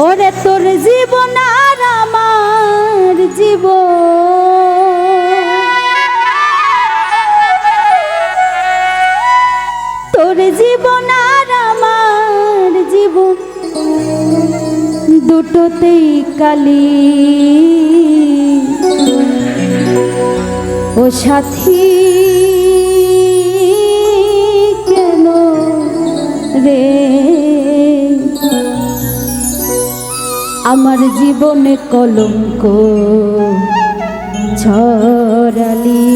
ওরে তোর জীবন আর আমার জীবন, তোর জীবন আর আমার জীবন দুটোতেই কালি। ও সাথী কেন রে আমার জীবনে কলঙ্ক ছড়ালি।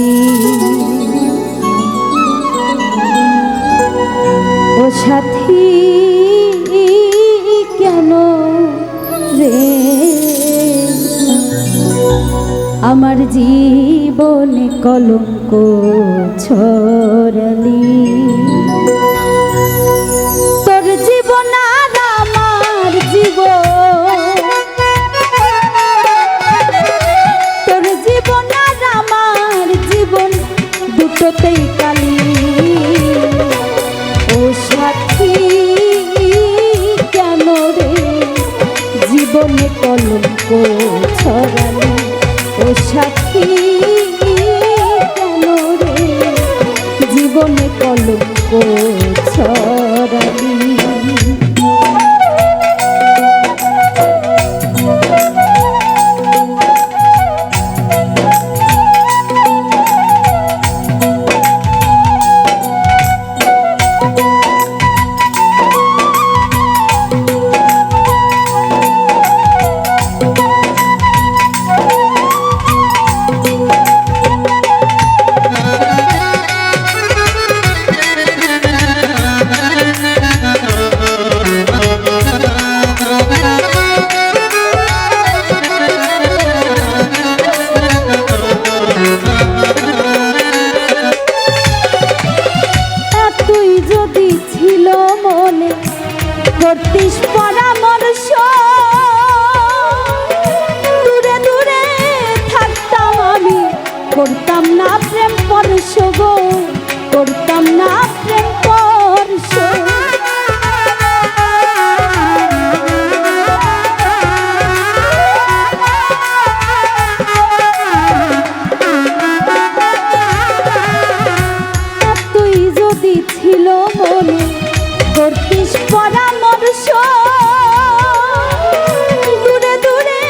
ও সাথী কেন রে আমার জীবনে কলঙ্ক ছড়ালি। তোর জীবন আর আমার জীবন, তোর জীবন আর আমার জীবন দুটোতেই কালি। ও সাথী কেন রে জীবনে কলঙ্ক ছড়ালি। ও সাথী কেন রে জীবনে কলঙ্ক ছড়ালি। করতিস পরামর্শ দূরে দূরে থাকতাম আমি, করতাম না প্রেম পরশ গো, করতাম না প্রেম পরশ। তুই যদি ছিল মনে করতিস পরামর্শ দূরে দূরে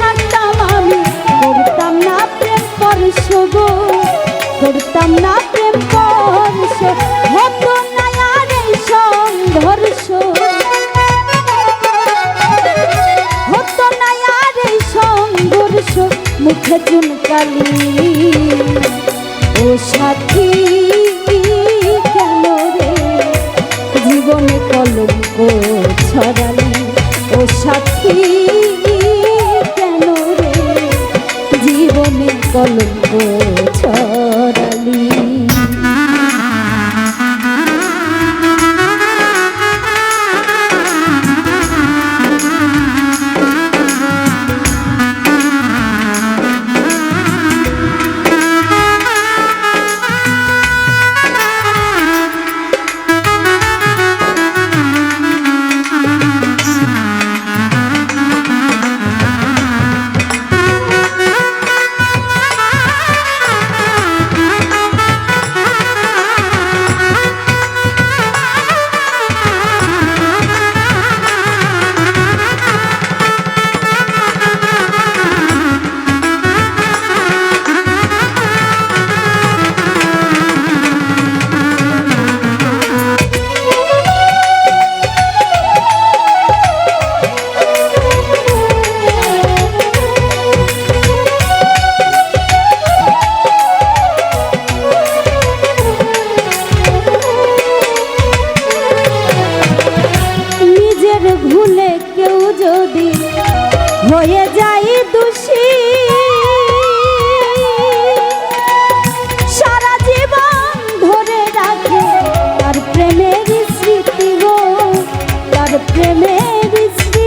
থাকতাম আমি, করতাম না প্রেম পরশ গো, করতাম না প্রেম পরশ। হতো না আর এই সংঘর্ষ, হতো না আর এই সংঘর্ষ মুখে চুনকালি। ও সাথী কেন রে জীবনে কলঙ্ক ছড়ালি। ও সাথী কেন রে জীবনে কলঙ্ক ছড়ালি। ভুলে কেউ যদি হয়ে যায় দোষী, সারা জীবন ধরে রাখে তার প্রেমের স্মৃতি গো, তার প্রেমের স্মৃতি।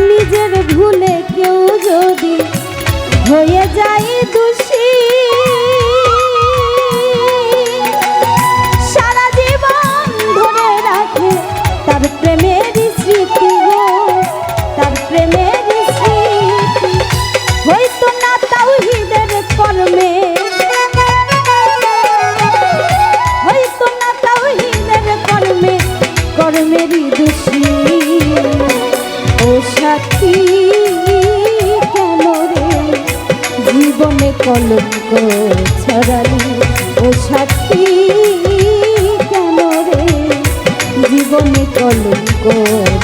নিজের ভুলে কেউ যদি কলঙ্ক ছড়ালি ও সাথী কেন রে জীবনে কলঙ্ক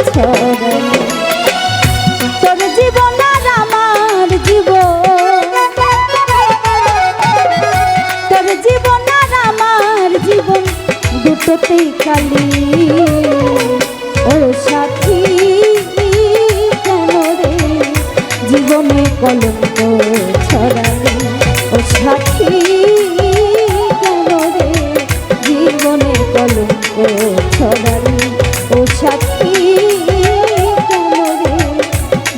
ছড়ালি তোর জীবন আর আমার জীবন তোর জীবন আর আমার জীবন দুটোতেই কালি ও সাথী কেন রে জীবনে কলঙ্ক ছড়ালি ও সাথী কেন রে জীবনে কলঙ্ক ছড়ালি ও সাথী কেন রে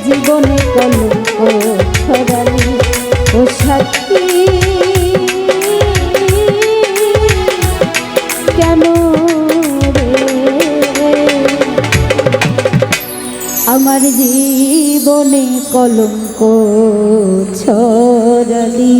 জীবনে কলঙ্ক ছড়ালি ও সাথী কেন রে আমার জীবনে কলঙ্ক ছড়ালি।